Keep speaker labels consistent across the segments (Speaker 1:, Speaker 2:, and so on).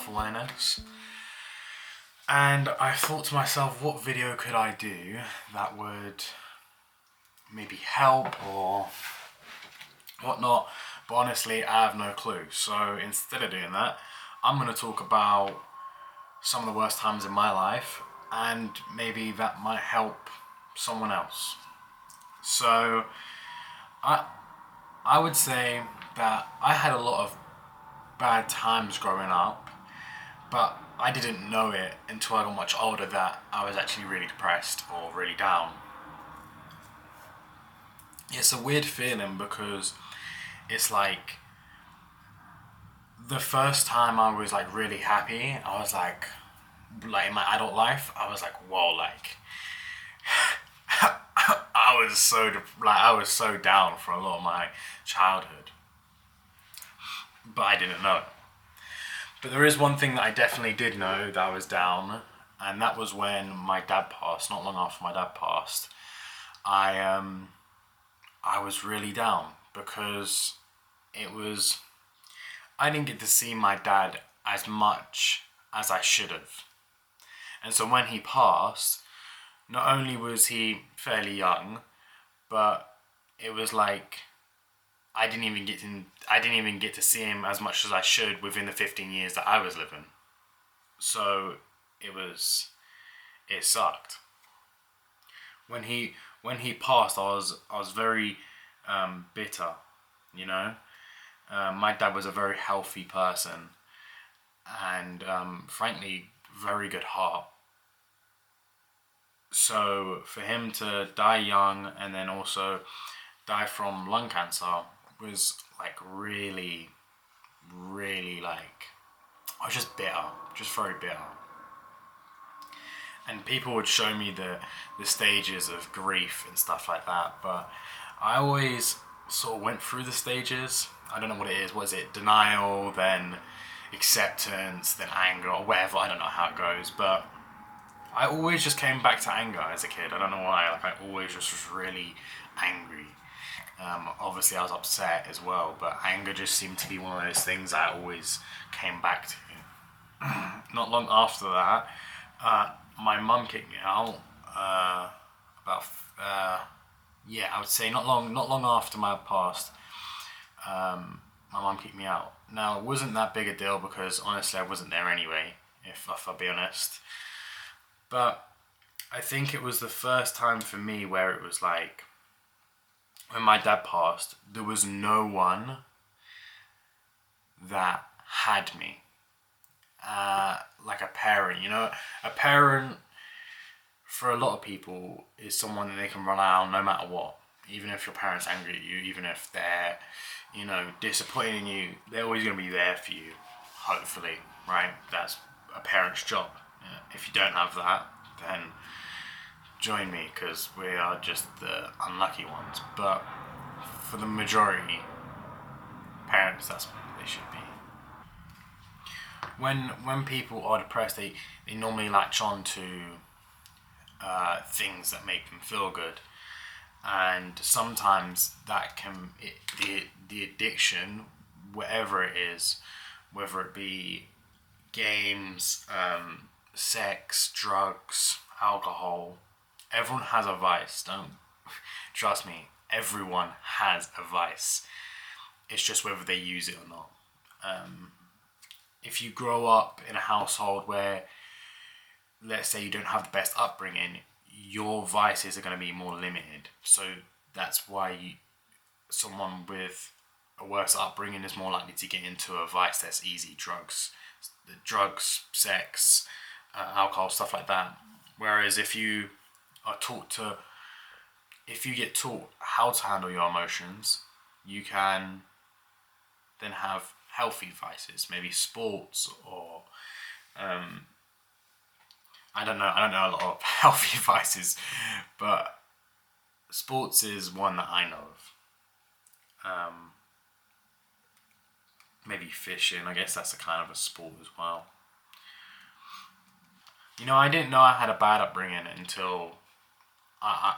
Speaker 1: self-awareness. And I thought to myself, what video could I do that would maybe help or whatnot? But honestly, I have no clue. So instead of doing that, I'm going to talk about some of the worst times in my life, and maybe that might help someone else. So I would say that I had a lot of bad times growing up, but I didn't know it until I got much older that I was actually really depressed or really down. It's a weird feeling because it's like the first time I was like really happy, I was like in my adult life, I was like, whoa, like I was so down for a lot of my childhood, but I didn't know. But there is one thing that I definitely did know that I was down, and that was when my dad passed. Not long after my dad passed, I was really down because it was I didn't get to see my dad as much as I should have. And so when he passed, not only was he fairly young, but it was like I didn't even get to see him as much as I should within the 15 years that I was living. So it sucked. When he passed, I was very bitter. You know, my dad was a very healthy person, and frankly, very good heart. So for him to die young and then also die from lung cancer was like really, really like I was just bitter, just very bitter. And people would show me the stages of grief and stuff like that, but I always sort of went through the stages. I don't know what it is. What is it? Denial, then acceptance, then anger, or whatever. I don't know how it goes, but I always just came back to anger as a kid. I don't know why. Like I always just was really angry. Obviously, I was upset as well, but anger just seemed to be one of those things I always came back to. Not long after that, my mum kicked me out. About yeah, I would say not long after my passed, my mum kicked me out. Now it wasn't that big a deal because honestly I wasn't there anyway. If I'll be honest, but I think it was the first time for me where it was like when my dad passed, there was no one that had me. Like a parent, you know, a parent for a lot of people is someone that they can rely on no matter what. Even if your parents are angry at you, even if they're, you know, disappointed in you, they're always going to be there for you, hopefully, right? That's a parent's job. If you don't have that, then join me because we are just the unlucky ones. But for the majority, parents, that's what they should be. When people are depressed, they normally latch on to things that make them feel good, and sometimes that can the addiction, whatever it is, whether it be games, sex, drugs, alcohol. Everyone has a vice. Don't trust me. Everyone has a vice. It's just whether they use it or not. If you grow up in a household where, let's say, you don't have the best upbringing, your vices are going to be more limited. So that's why someone with a worse upbringing is more likely to get into a vice that's easy: drugs, sex, alcohol, stuff like that. Whereas if you get taught how to handle your emotions, you can then have healthy vices, maybe sports or I don't know a lot of healthy vices, but sports is one that I know of. Maybe fishing, I guess that's a kind of a sport as well. You know, I didn't know I had a bad upbringing until I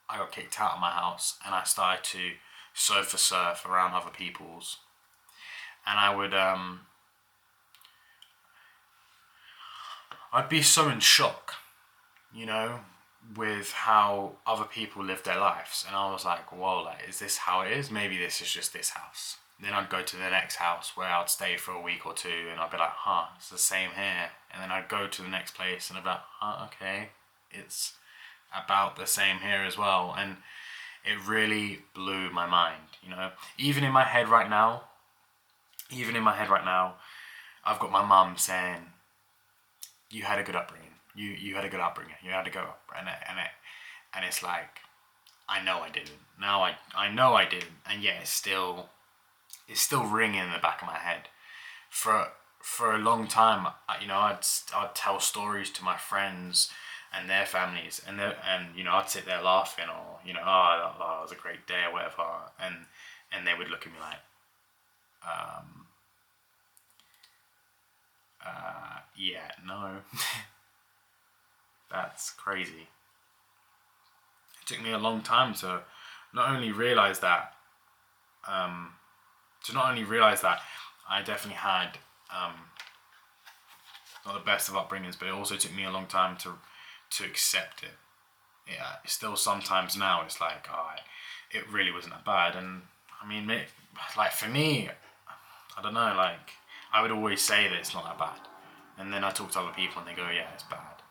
Speaker 1: got kicked out of my house and I started to sofa surf around other people's. And I would I'd be so in shock, you know, with how other people live their lives. And I was like, whoa, like, is this how it is? Maybe this is just this house. Then I'd go to the next house where I'd stay for a week or two, and I'd be like, huh, it's the same here. And then I'd go to the next place and I'd be like, huh, okay, it's about the same here as well. And it really blew my mind, you know. Even in my head right now, I've got my mum saying, you had a good upbringing. You had a good upbringing. You had to go up. And it's like, I know I didn't. Now I know I didn't. And yet it's still ringing in the back of my head. For a long time, you know, I'd tell stories to my friends and their families, and you know, I'd sit there laughing, or, you know, oh, that was a great day or whatever, and they would look at me like, yeah, no, that's crazy. It took me a long time to not only realize that, I definitely had not the best of upbringings, but it also took me a long time to accept it. Yeah, still sometimes now it's like, oh, it really wasn't that bad. And I mean, like, for me, I don't know, like, I would always say that it's not that bad, and then I talk to other people and they go, yeah, it's bad.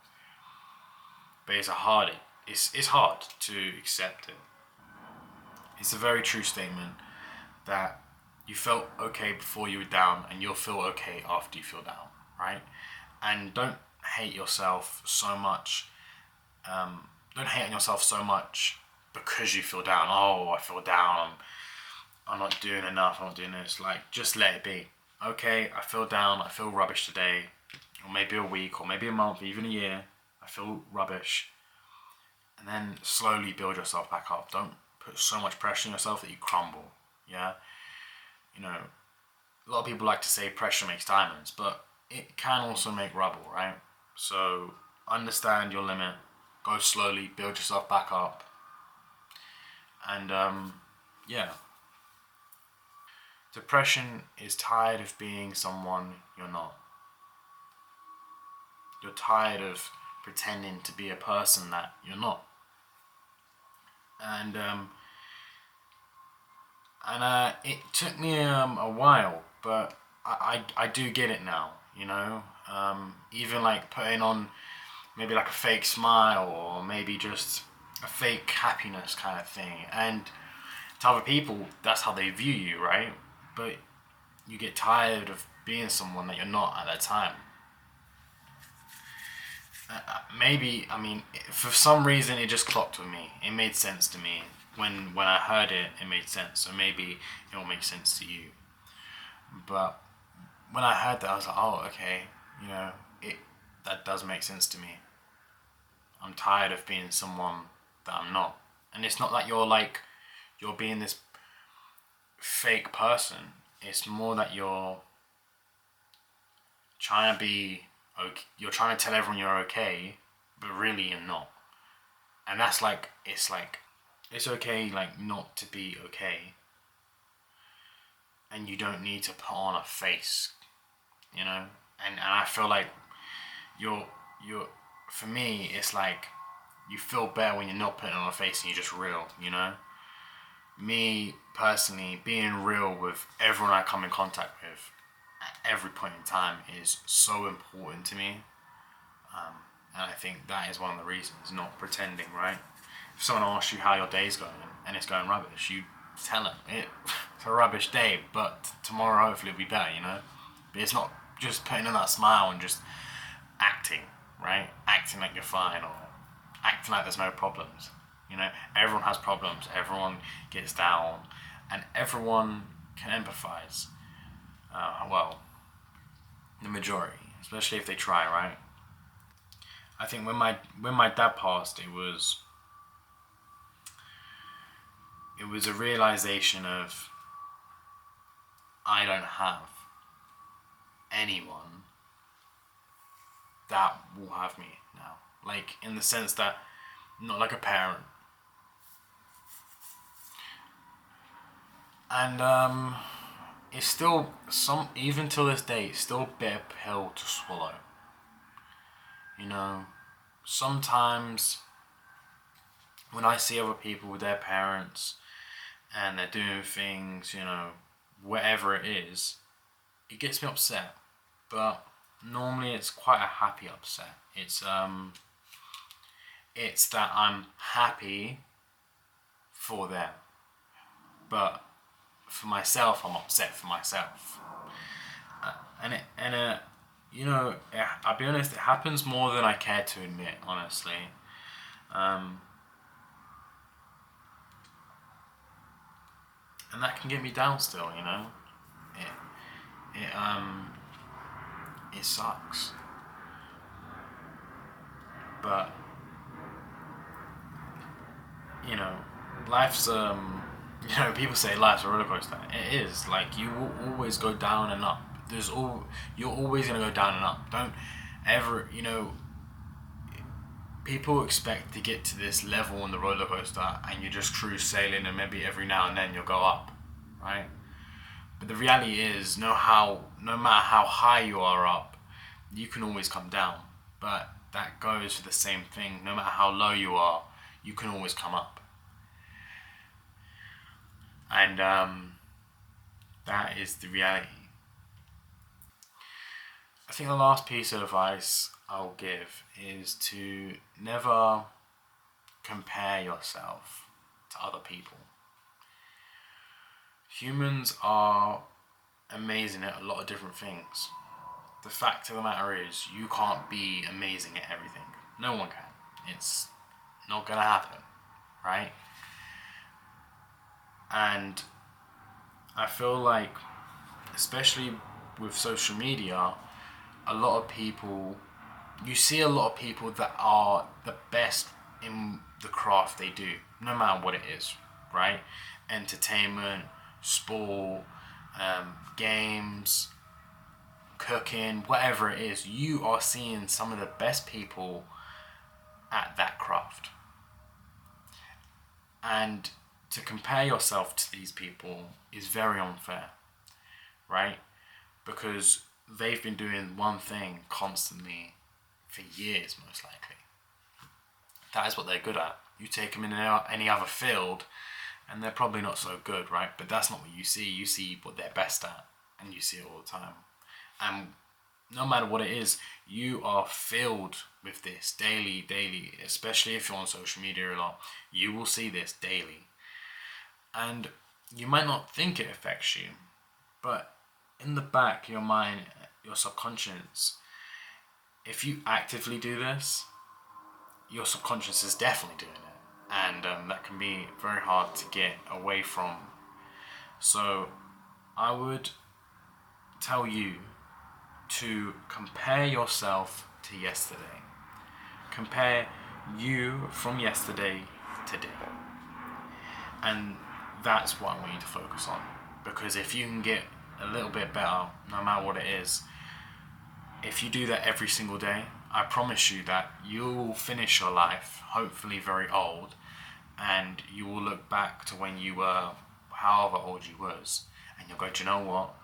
Speaker 1: But it's hard to accept it. It's a very true statement that you felt okay before you were down, and you'll feel okay after you feel down, right? And don't hate yourself so much. Don't hate on yourself so much because you feel down. Oh, I feel down. I'm not doing enough. I'm not doing this. Like, just let it be. Okay, I feel down. I feel rubbish today, or maybe a week, or maybe a month, even a year. I feel rubbish, and then slowly build yourself back up. Don't put so much pressure on yourself that you crumble. Yeah, you know, a lot of people like to say pressure makes diamonds, but it can also make rubble, right? So understand your limit, go slowly, build yourself back up, and yeah. Depression is tired of being someone you're not. You're tired of pretending to be a person that you're not. And it took me a while, but I do get it now, you know. Even like putting on maybe like a fake smile, or maybe just a fake happiness kind of thing. And to other people, that's how they view you, right? But you get tired of being someone that you're not at that time. Maybe, I mean, for some reason it just clocked with me. It made sense to me. When I heard it, it made sense. So maybe it will make sense to you. But when I heard that, I was like, oh, okay, you know, that does make sense to me. I'm tired of being someone that I'm not. And it's not that you're being this fake person. It's more that you're trying to be okay. You're trying to tell everyone you're okay, but really you're not. And that's like, it's okay, like, not to be okay. And you don't need to put on a face, you know. And I feel like you're for me, it's like you feel better when you're not putting on a face and you're just real, you know. Me personally, being real with everyone I come in contact with at every point in time is so important to me. And I think that is one of the reasons, not pretending, right? If someone asks you how your day's going and it's going rubbish, you tell them it's a rubbish day, but tomorrow hopefully it'll be better, you know? But it's not just putting on that smile and just acting, right? Acting like you're fine, or acting like there's no problems. You know, everyone has problems, everyone gets down, and everyone can empathize. Well, the majority, especially if they try, right? I think when my dad passed, it was a realization of, I don't have anyone that will have me now. Like, in the sense that, not like a parent. And it's still even till this day, it's still a bitter pill to swallow. know, sometimes when I see other people with their parents and they're doing things, you know, whatever it is, it gets me upset. But normally it's quite a happy upset. It's that I'm happy for them, but for myself, I'm upset for myself. You know, I'll be honest, it happens more than I care to admit, honestly. Um, and that can get me down still, you know. It it um it sucks, but you know, life's you know, people say life's a roller coaster. It is. Like, you will always go down and up. You're always gonna go down and up. Don't ever, you know, people expect to get to this level on the roller coaster and you just cruise sailing and maybe every now and then you'll go up, right? But the reality is, no matter how high you are up, you can always come down. But that goes for the same thing. No matter how low you are, you can always come up. And that is the reality. I think the last piece of advice I'll give is to never compare yourself to other people. Humans are amazing at a lot of different things. The fact of the matter is, you can't be amazing at everything. No one can. It's not gonna happen, right? And I feel like, especially with social media, you see a lot of people that are the best in the craft they do, no matter what it is, right? Entertainment, sport, games, cooking, whatever it is, you are seeing some of the best people at that craft. And to compare yourself to these people is very unfair, right? Because they've been doing one thing constantly for years, most likely. That is what they're good at. You take them in any other field and they're probably not so good, right? But that's not what you see. You see what they're best at, and you see it all the time. And no matter what it is, you are filled with this daily, especially if you're on social media a lot. You will see this daily. And you might not think it affects you, but in the back of your mind, your subconscious, if you actively do this, your subconscious is definitely doing it. And that can be very hard to get away from. So I would tell you to compare yourself to yesterday. Compare you from yesterday to today. And that's what I want you to focus on. Because if you can get a little bit better, no matter what it is, if you do that every single day, I promise you that you'll finish your life, hopefully very old, and you will look back to when you were however old you was, and you'll go, do you know what?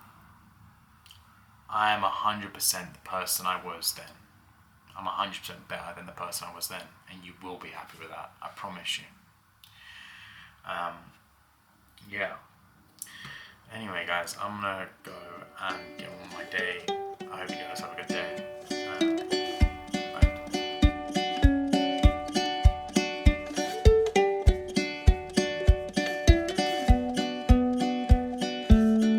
Speaker 1: I am 100% the person I was then. I'm 100% better than the person I was then, and you will be happy with that. I promise you. Yeah. Anyway, guys, I'm gonna go and get on with my day.